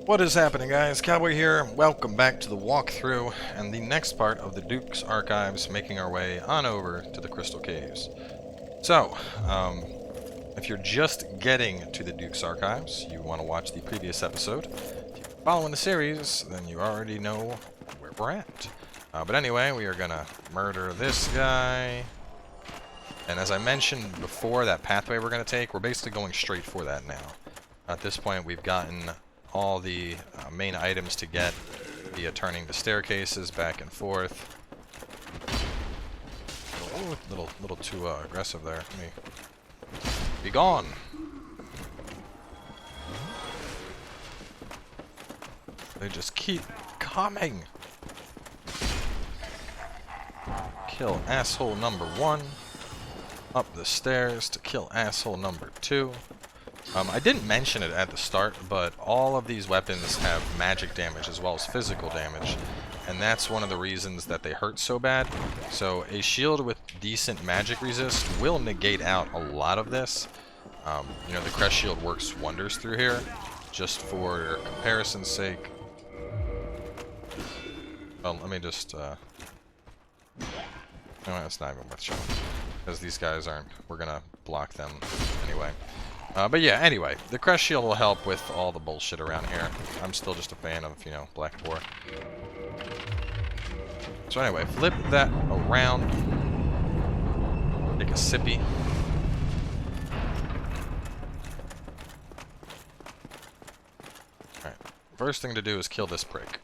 What is happening, guys? Cowboy here. Welcome back to the walkthrough and the next part of the Duke's Archives, making our way on over to the Crystal Caves. So, if you're just getting to the Duke's Archives, you want to watch the previous episode. If you're following the series, then you already know where we're at. But anyway, we are gonna murder this guy. And as I mentioned before, that pathway we're gonna take, we're basically going straight for that now. At this point, we've gotten all the main items to get via turning the staircases back and forth. Oh, little too aggressive there. Let me be gone. They just keep coming. Kill asshole number 1. Up the stairs to kill asshole number 2. I didn't mention it at the start, but all of these weapons have magic damage as well as physical damage, and that's one of the reasons that they hurt so bad. So a shield with decent magic resist will negate out a lot of this. You know, the crest shield works wonders through here. Just for comparison's sake, well, let me just no, it's not even worth showing, because these guys aren't, we're gonna block them anyway. But yeah, anyway, the crest shield will help with all the bullshit around here. I'm still just a fan of, you know, Black Boar. So anyway, flip that around. Take a sippy. Alright, first thing to do is kill this prick.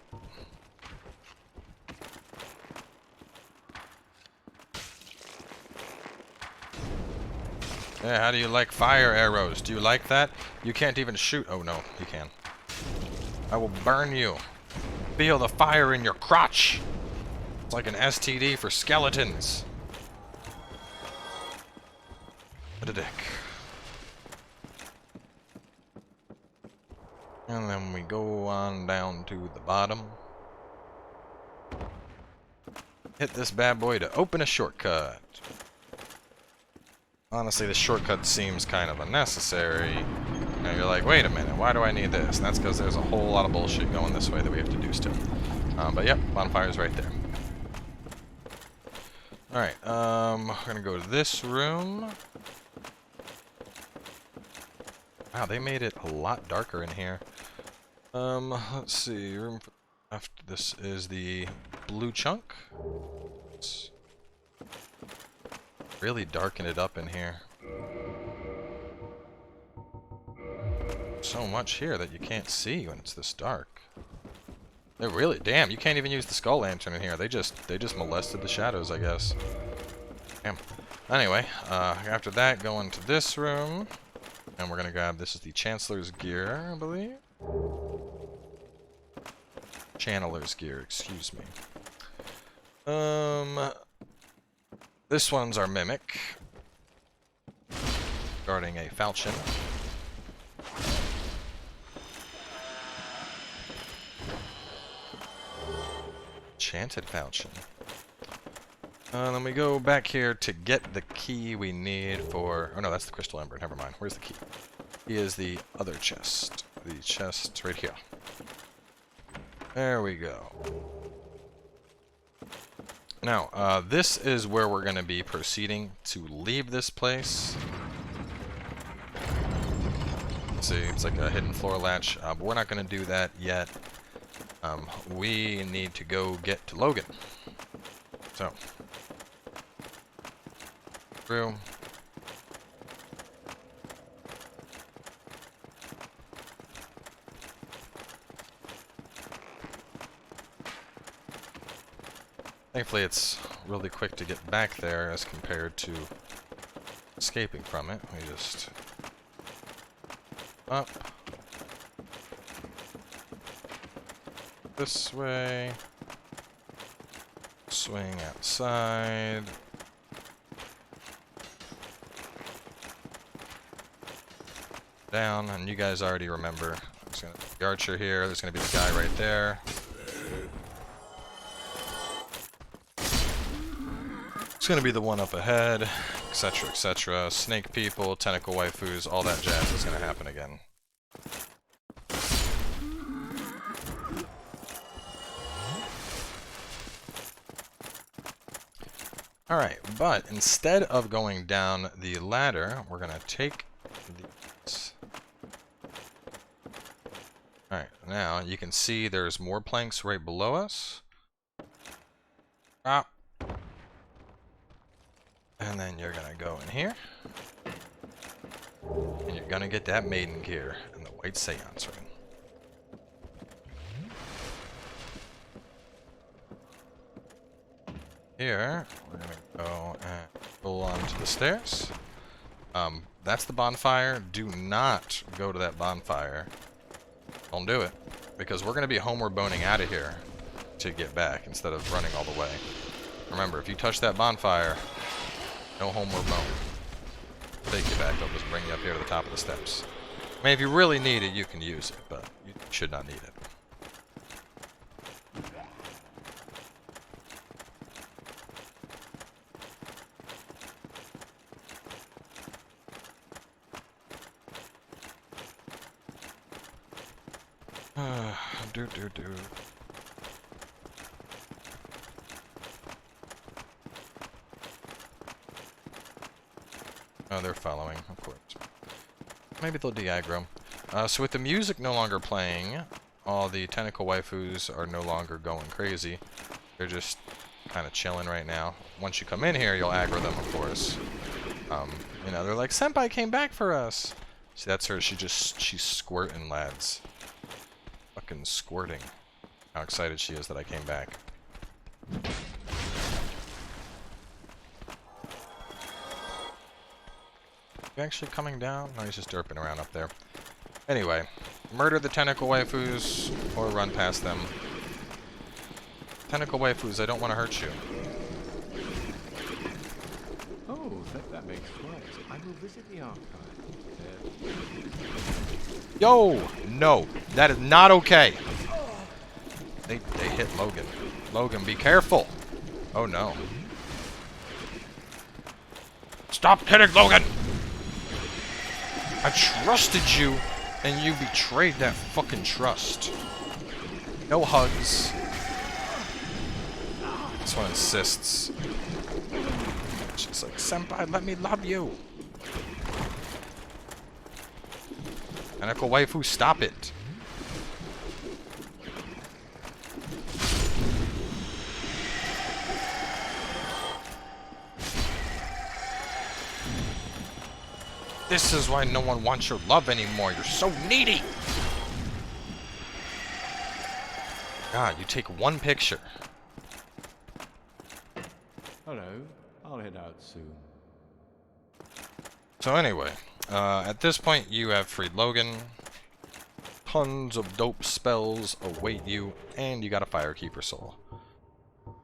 Yeah, how do you like fire arrows? Do you like that? You can't even shoot. Oh no, you can. I will burn you. Feel the fire in your crotch. It's like an STD for skeletons. What a dick. And then we go on down to the bottom. Hit this bad boy to open a shortcut. Honestly, the shortcut seems kind of unnecessary. Now you're like, wait a minute, why do I need this? And that's because there's a whole lot of bullshit going this way that we have to do still. But yep, bonfire's right there. Alright, we're gonna go to this room. Wow, they made it a lot darker in here. Let's see, room for after this is the blue chunk. Let's really darken it up in here. So much here that you can't see when it's this dark. They're really, damn, you can't even use the skull lantern in here. They just molested the shadows, I guess. Damn. Anyway, after that, go into this room, and we're gonna grab, this is the Chancellor's gear, I believe. Channeler's gear, excuse me. This one's our mimic, guarding a falchion. Enchanted falchion. Then we go back here to get the key we need for... Oh no, that's the crystal ember. Never mind. Where's the key? Key is the other chest. The chest right here. There we go. Now, this is where we're going to be proceeding to leave this place. Let's see, it's like a hidden floor latch, but we're not going to do that yet. We need to go get to Logan. So, through. Thankfully, it's really quick to get back there as compared to escaping from it. We just up this way, swing outside, down, and you guys already remember. There's gonna be the archer here. There's gonna be the guy right there. It's gonna be the one up ahead, etc, etc. Snake people, tentacle waifus, all that jazz is gonna happen again. Alright, but instead of going down the ladder, we're going to take these. Alright, now you can see there's more planks right below us. Ah. And then you're going to go in here. And you're going to get that maiden gear and the white seance ring. Here, we're going to go and pull onto the stairs. That's the bonfire. Do not go to that bonfire. Don't do it. Because we're going to be homeward boning out of here to get back instead of running all the way. Remember, if you touch that bonfire, no homeward bone. Take you back. They'll just bring you up here to the top of the steps. I mean, if you really need it, you can use it, but you should not need it. Do. Oh, they're following, of course. Maybe they'll de-aggro. So with the music no longer playing, all the tentacle waifus are no longer going crazy. They're just kind of chilling right now. Once you come in here, you'll aggro them, of course. You know, they're like, Senpai came back for us! See, that's her. She's squirting, lads. Fucking squirting. How excited she is that I came back. You actually coming down? No, he's just derping around up there. Anyway, murder the tentacle waifus or run past them. Tentacle waifus, I don't want to hurt you. Oh, that makes sense. I will visit the archive. Yo! No, that is not okay. They hit Logan. Logan, be careful. Oh no. Stop hitting Logan! I trusted you, and you betrayed that fucking trust. No hugs. This one insists. She's like, Senpai, let me love you. Tentacle waifu, stop it. This is why no one wants your love anymore. You're so needy. God, you take one picture. Hello. I'll head out soon. So anyway, at this point you have freed Logan. Tons of dope spells await you, and you got a Firekeeper soul.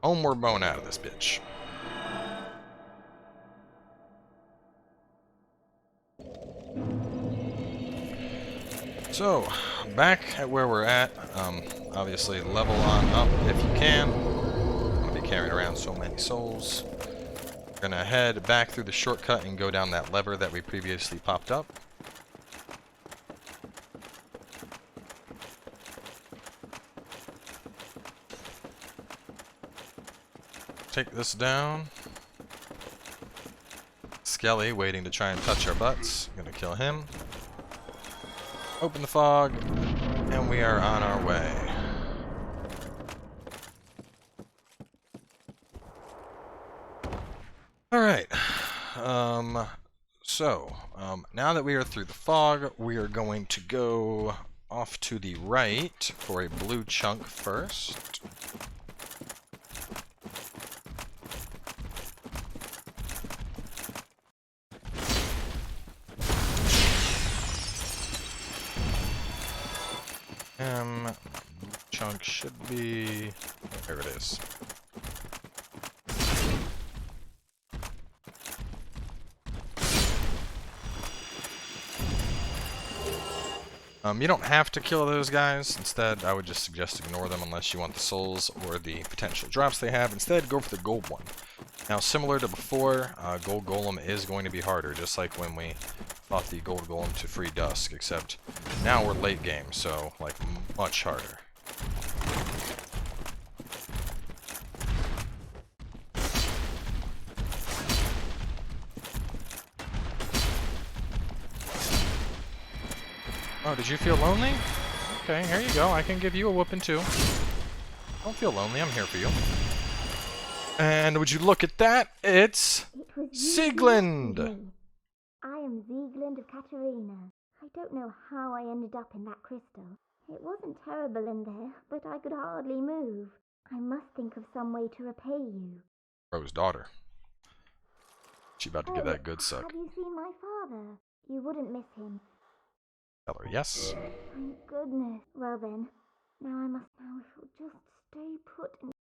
Homeward bone out of this bitch. So, back at where we're at, obviously level on up if you can. I'm going to be carrying around so many souls. We're going to head back through the shortcut and go down that lever that we previously popped up. Take this down. Skelly waiting to try and touch our butts. Gonna kill him. Open the fog, and we are on our way. Alright. Now that we are through the fog, we are going to go off to the right for a blue chunk first. Chunk should be... There it is. You don't have to kill those guys. Instead, I would just suggest ignore them unless you want the souls or the potential drops they have. Instead, go for the gold one. Now, similar to before, Gold Golem is going to be harder, just like when we fought the Gold Golem to free Dusk, except now we're late game, so, like, much harder. Oh, did you feel lonely? Okay, here you go. I can give you a whooping too. Don't feel lonely. I'm here for you. And would you look at that? It's Sieglinde. I am Sieglinde of Katarina. I don't know how I ended up in that crystal. It wasn't terrible in there, but I could hardly move. I must think of some way to repay you. Rose daughter. She about to get that good suck. Have you seen my father? You wouldn't miss him. Tell her yes. Thank goodness. Well then, now if you'll just stay put and...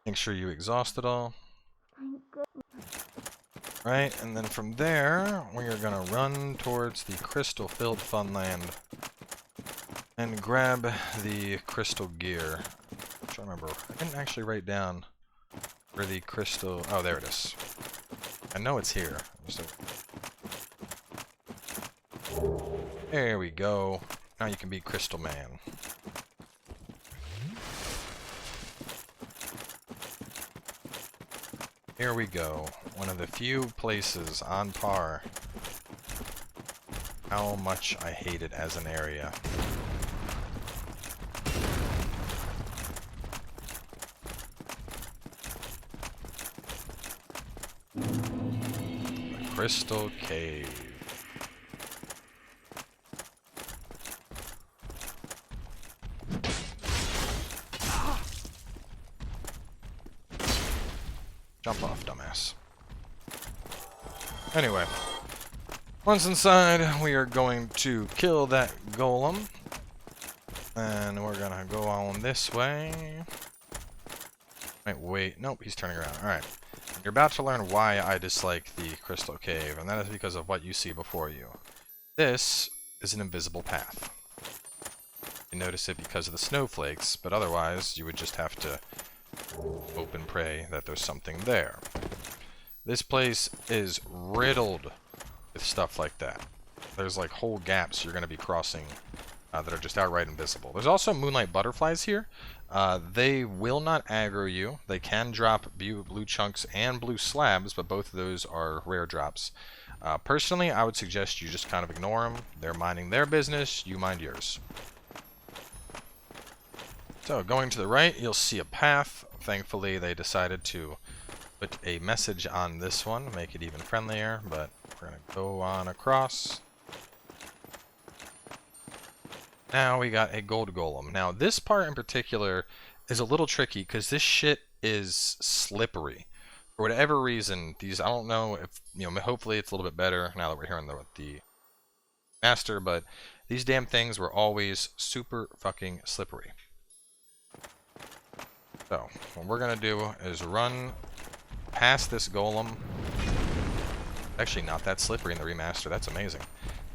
Make sure you exhaust it all. Thank goodness. Right, and then from there, we are gonna run towards the crystal-filled funland and grab the crystal gear. I'm trying to remember. I didn't actually write down where the crystal... Oh, there it is. I know it's here. There we go. Now you can be Crystal Man. Here we go. One of the few places on par. How much I hate it as an area. The Crystal Cave. Jump off, dumbass. Anyway, once inside, we are going to kill that golem. And we're gonna go on this way. Wait, nope, he's turning around. Alright. You're about to learn why I dislike the Crystal Cave, and that is because of what you see before you. This is an invisible path. You notice it because of the snowflakes, but otherwise you would just have to hope and pray that there's something there. This place is riddled with stuff like that. There's like whole gaps you're going to be crossing that are just outright invisible. There's also moonlight butterflies here. They will not aggro you. They can drop blue chunks and blue slabs, but both of those are rare drops. Personally, I would suggest you just kind of ignore them. They're minding their business, you mind yours. So, going to the right, you'll see a path. Thankfully, they decided to put a message on this one, make it even friendlier, but we're going to go on across. Now we got a gold golem. Now, this part in particular is a little tricky because this shit is slippery. For whatever reason, these, I don't know if, hopefully it's a little bit better now that we're here in the master, but these damn things were always super fucking slippery. So, what we're going to do is run past this golem. Actually, not that slippery in the remaster. That's amazing.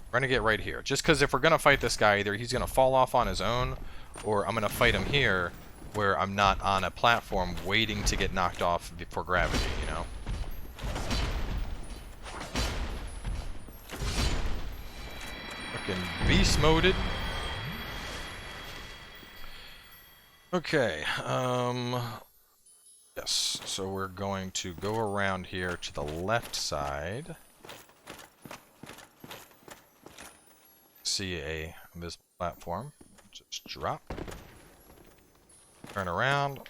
We're going to get right here. Just because if we're going to fight this guy, either he's going to fall off on his own, or I'm going to fight him here, where I'm not on a platform waiting to get knocked off for gravity, you know? Fucking beast-moded. Okay, yes, so we're going to go around here to the left side. See a invisible platform. Just drop. Turn around.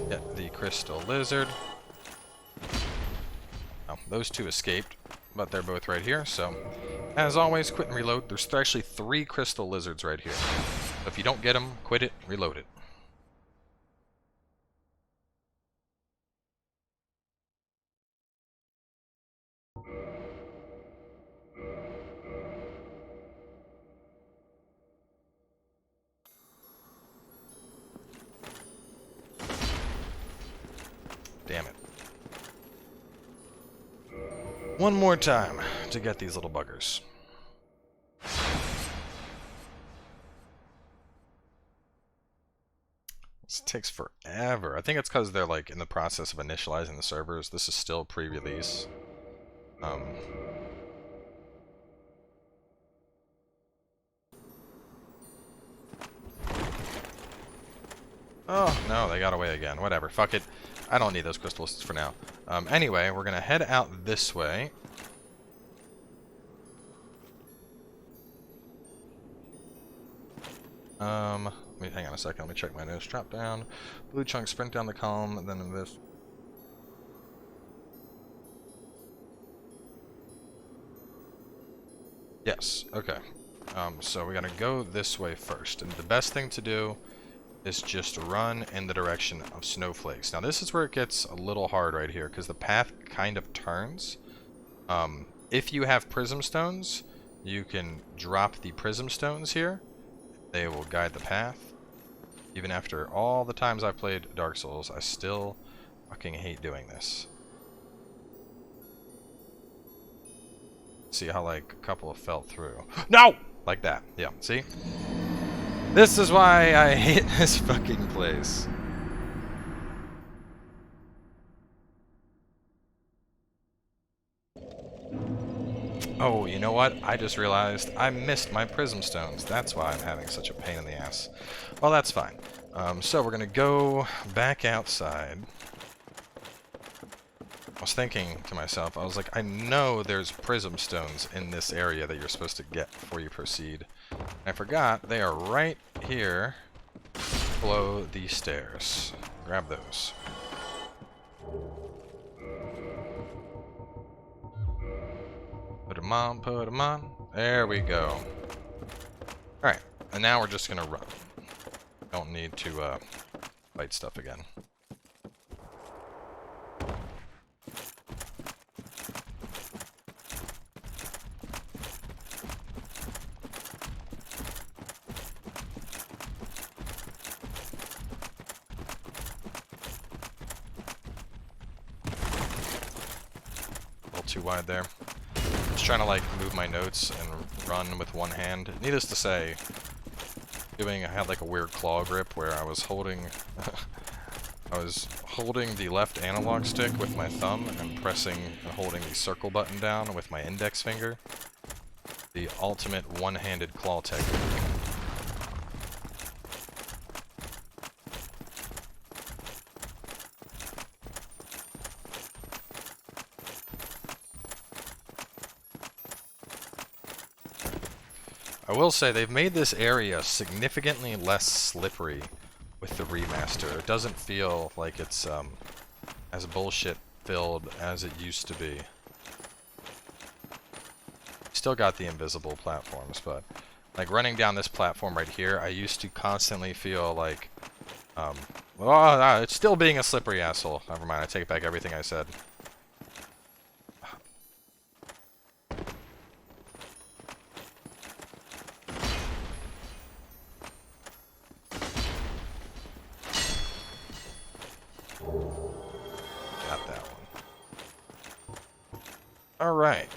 Get the crystal lizard. Oh, those two escaped, but they're both right here, so as always, quit and reload. There's actually 3 crystal lizards right here. So if you don't get them, quit it, reload it. Damn it. One more time to get these little buggers. This takes forever. I think it's because they're like in the process of initializing the servers. This is still pre-release. Oh, no, they got away again. Whatever. Fuck it. I don't need those crystals for now. Anyway, we're going to head out this way. Hang on a second. Let me check my nose. Drop down. Blue chunk, sprint down the column, and then this. Yes, okay. So we gotta go this way first, and the best thing to do is just run in the direction of snowflakes. Now this is where it gets a little hard right here, because the path kind of turns. If you have prism stones, you can drop the prism stones here. They will guide the path. Even after all the times I've played Dark Souls, I still fucking hate doing this. See how, like, a couple have fell through. No! Like that. Yeah, see? This is why I hate this fucking place. Oh, you know what? I just realized I missed my prism stones. That's why I'm having such a pain in the ass. Well, that's fine. So we're gonna go back outside. I was thinking to myself, I was like, I know there's prism stones in this area that you're supposed to get before you proceed. I forgot they are right here below these stairs. Grab those. Put them on, put them on. There we go. Alright, and now we're just gonna run. Don't need to fight stuff again. Too wide there. I was trying to like move my notes and run with one hand. Needless to say, I had like a weird claw grip where I was holding the left analog stick with my thumb and holding the circle button down with my index finger. The ultimate one-handed claw technique. I will say they've made this area significantly less slippery with the remaster. It doesn't feel like it's as bullshit filled as it used to be. Still got the invisible platforms, but like running down this platform right here, I used to constantly feel like it's still being a slippery asshole. Never mind, I take back everything I said. Alright,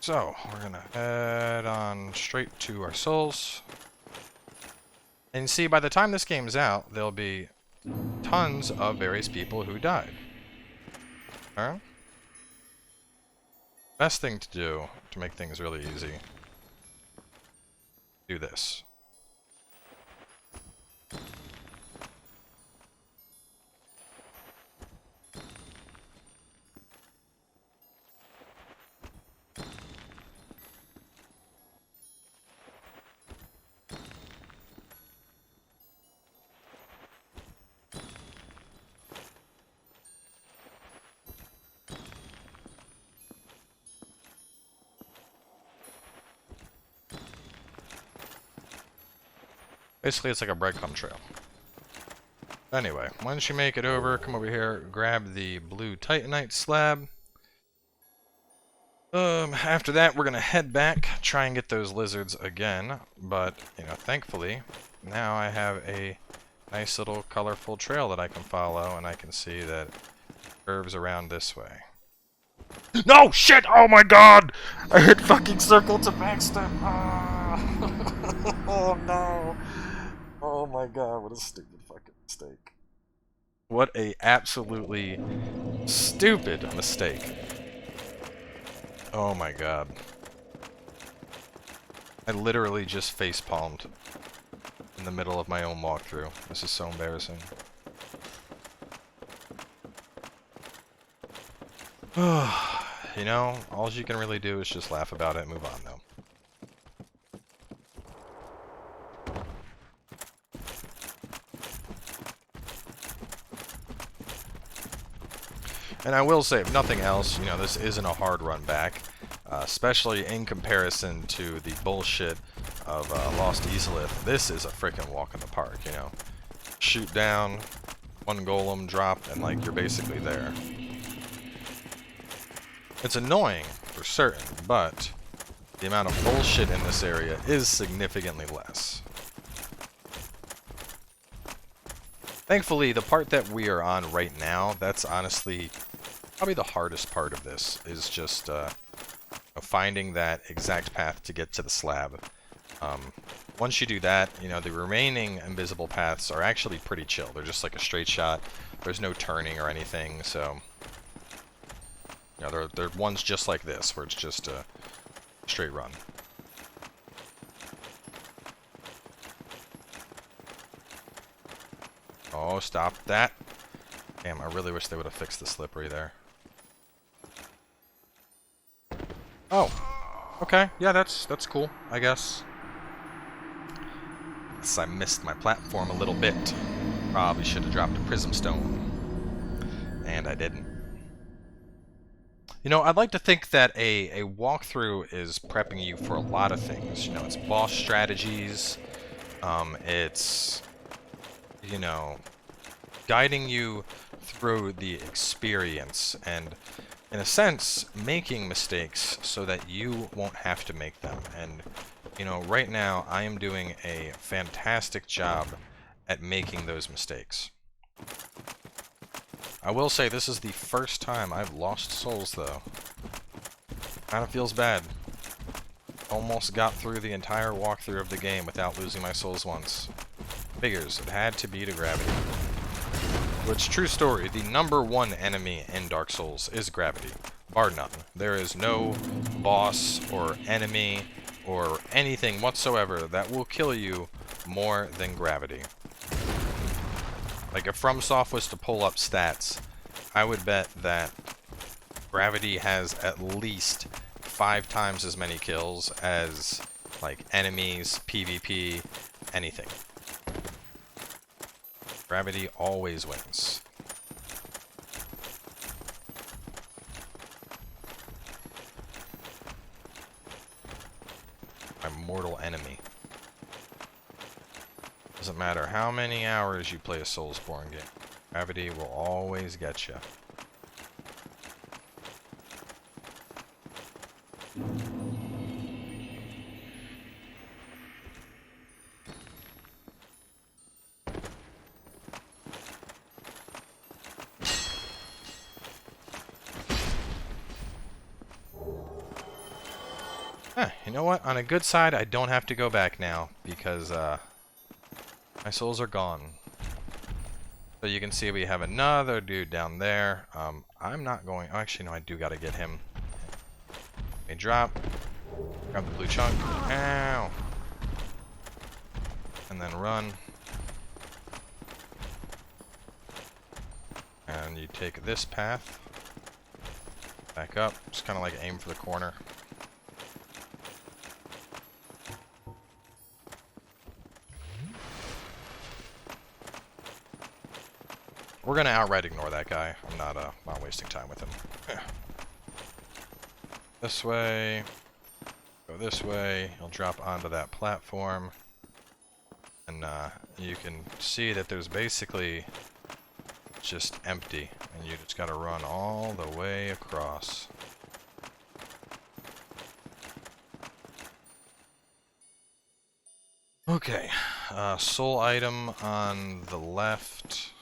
so we're gonna head on straight to our souls. And see, by the time this game's out, there'll be tons of various people who died. Alright? Best thing to do to make things really easy, do this. Basically, it's like a breadcrumb trail. Anyway, once you make it over, come over here, grab the blue titanite slab. After that, we're gonna head back, try and get those lizards again. But, you know, thankfully, now I have a nice little colorful trail that I can follow, and I can see that it curves around this way. No! Shit! Oh my god! I hit fucking circle to backstep! Oh no! Oh my god, what a stupid fucking mistake. What a absolutely stupid mistake. Oh my god. I literally just facepalmed in the middle of my own walkthrough. This is so embarrassing. You know, all you can really do is just laugh about it and move on, though. And I will say, if nothing else, you know, this isn't a hard run back, especially in comparison to the bullshit of Lost Isolith. This is a freaking walk in the park, you know. Shoot down, one golem drop, and like you're basically there. It's annoying for certain, but the amount of bullshit in this area is significantly less. Thankfully, the part that we are on right now, that's honestly probably the hardest part of this, is just finding that exact path to get to the slab. Once you do that, you know, the remaining invisible paths are actually pretty chill. They're just like a straight shot. There's no turning or anything, so... You know, they're ones just like this, where it's just a straight run. Oh, stop that. Damn, I really wish they would have fixed the slippery there. Oh. Okay, yeah, that's cool, I guess. Yes, I missed my platform a little bit. Probably should have dropped a prism stone. And I didn't. You know, I'd like to think that a walkthrough is prepping you for a lot of things. You know, it's boss strategies, it's, you know, guiding you through the experience, and in a sense, making mistakes so that you won't have to make them. And, you know, right now, I am doing a fantastic job at making those mistakes. I will say this is the first time I've lost souls, though. Kinda feels bad. Almost got through the entire walkthrough of the game without losing my souls once. Figures, it had to be to gravity. Which, true story, the #1 enemy in Dark Souls is gravity. Bar none. There is no boss or enemy or anything whatsoever that will kill you more than gravity. Like, if FromSoft was to pull up stats, I would bet that gravity has at least 5 times as many kills as, like, enemies, PvP, anything. Gravity always wins. My mortal enemy. Doesn't matter how many hours you play a Soulsborne game. Gravity will always get you. You know what? On a good side, I don't have to go back now, because my souls are gone. So you can see we have another dude down there. I'm not going... Oh, actually, no, I do gotta get him. Okay, drop. Grab the blue chunk. Ow! And then run. And you take this path. Back up. Just kind of like aim for the corner. We're gonna outright ignore that guy. I'm not wasting time with him. This way. Go this way. He'll drop onto that platform. And you can see that there's basically just empty. And you just gotta run all the way across. Okay. Soul item on the left.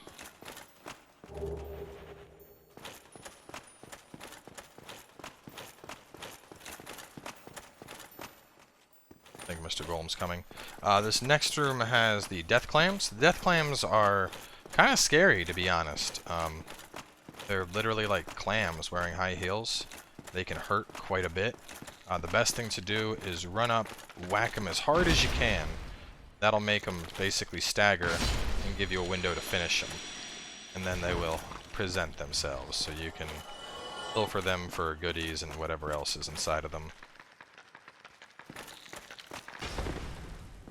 I think Mr. Golem's coming. This next room has the death clams. The death clams are kind of scary, to be honest. They're literally like clams wearing high heels. They can hurt quite a bit. The best thing to do is run up, whack them as hard as you can. That'll make them basically stagger and give you a window to finish them. And then they will present themselves, so you can pilfer them for goodies and whatever else is inside of them.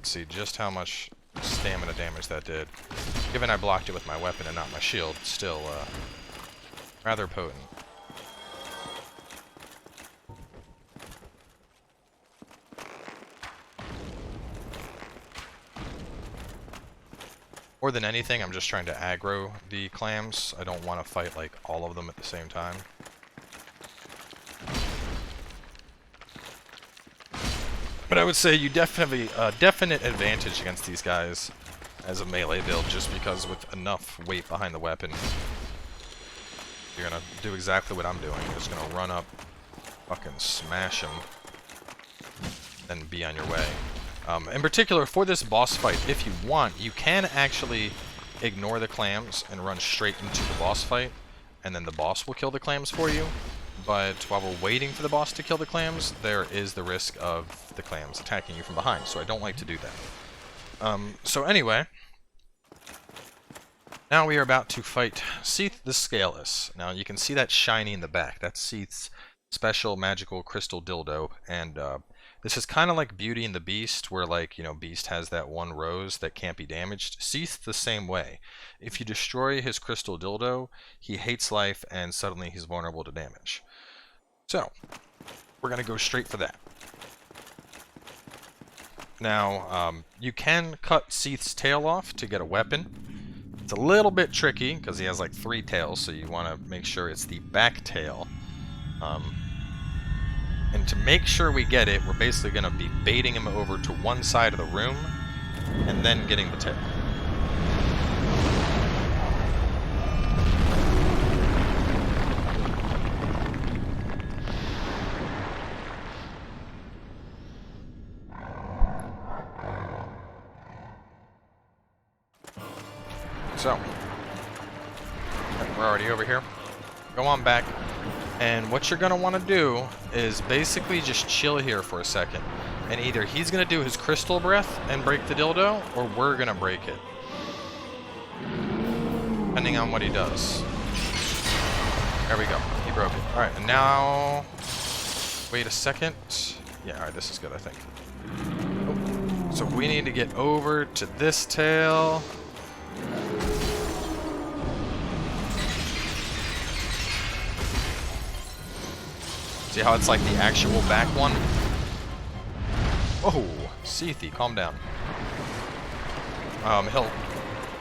See just how much stamina damage that did. Given I blocked it with my weapon and not my shield, still Rather potent. More than anything, I'm just trying to aggro the clams. I don't want to fight like all of them at the same time. But I would say you definitely definite advantage against these guys as a melee build, just because with enough weight behind the weapon, you're gonna do exactly what I'm doing. You're just gonna run up, fucking smash them, and be on your way. In particular, for this boss fight, if you want, you can actually ignore the clams and run straight into the boss fight, and then the boss will kill the clams for you. But while we're waiting for the boss to kill the clams, there is the risk of the clams attacking you from behind, so I don't like to do that. So anyway, now we are about to fight Seath the Scaleless. Now you can see that shiny in the back. That's Seath's special magical crystal dildo, and this is kind of like Beauty and the Beast, where, like, you know, Beast has that one rose that can't be damaged. Seath the same way. If you destroy his crystal dildo, he hates life and suddenly he's vulnerable to damage. So, we're going to go straight for that. Now, you can cut Seath's tail off to get a weapon. It's a little bit tricky because he has like 3 tails, so you want to make sure it's the back tail. And to make sure we get it, we're basically going to be baiting him over to one side of the room, and then getting the tail. So, we're already over here. Go on back. And what you're going to want to do is basically just chill here for a second. And either he's going to do his crystal breath and break the dildo, or we're going to break it. Depending on what he does. There we go. He broke it. Alright, and now... Wait a second. Yeah, alright, this is good, I think. Oh. So we need to get over to this tail. See how it's like the actual back one? Oh, Seathy, calm down. He'll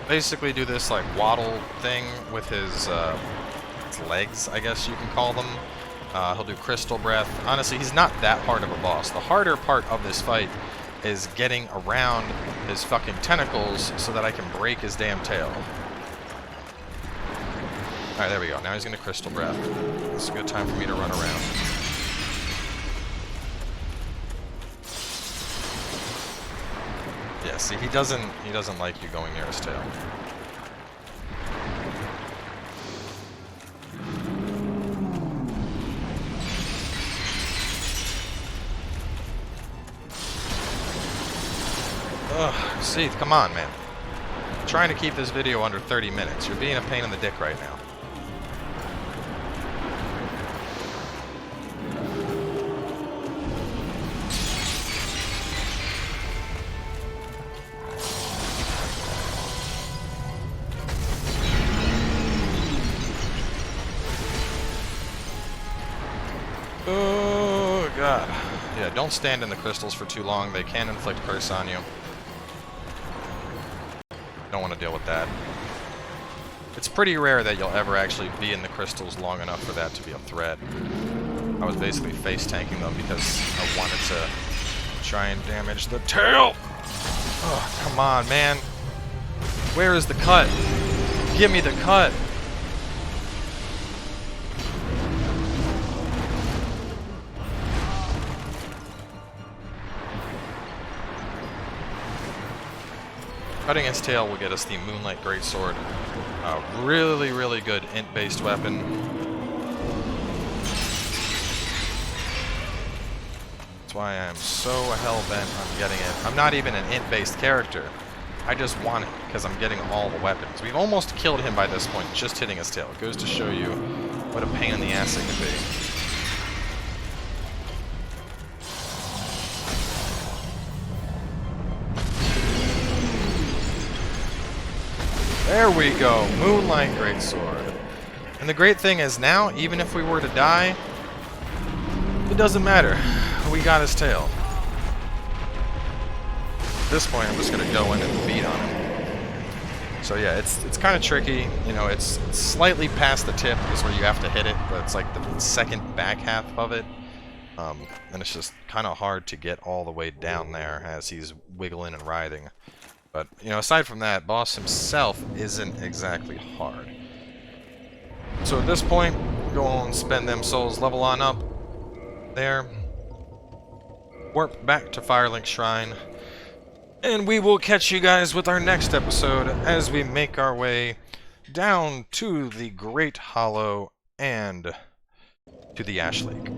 basically do this like waddle thing with his legs, I guess you can call them. He'll do crystal breath. Honestly, he's not that hard of a boss. The harder part of this fight is getting around his fucking tentacles so that I can break his damn tail. Alright, there we go. Now he's gonna crystal breath. It's a good time for me to run around. Yeah, see, he doesn't like you going near his tail. Ugh, Seath, come on, man. I'm trying to keep this video under 30 minutes. You're being a pain in the dick right now. Oh, God. Yeah, don't stand in the crystals for too long. They can inflict curse on you. Don't want to deal with that. It's pretty rare that you'll ever actually be in the crystals long enough for that to be a threat. I was basically face tanking them because I wanted to try and damage the tail. Oh, come on, man. Where is the cut? Give me the cut. Cutting its tail will get us the Moonlight Greatsword. Really, really good int-based weapon. That's why I'm so hell-bent on getting it. I'm not even an int-based character. I just want it because I'm getting all the weapons. We've almost killed him by this point, just hitting his tail. It goes to show you what a pain in the ass it can be. There we go, Moonlight Greatsword. And the great thing is now, even if we were to die, it doesn't matter. We got his tail. At this point, I'm just going to go in and beat on him. So yeah, it's kind of tricky. You know, it's slightly past the tip is where you have to hit it, but it's like the second back half of it. And it's just kind of hard to get all the way down there as he's wiggling and writhing. But, you know, aside from that, boss himself isn't exactly hard. So at this point, go on, spend them souls, level on up there, warp back to Firelink Shrine, and we will catch you guys with our next episode as we make our way down to the Great Hollow and to the Ash Lake.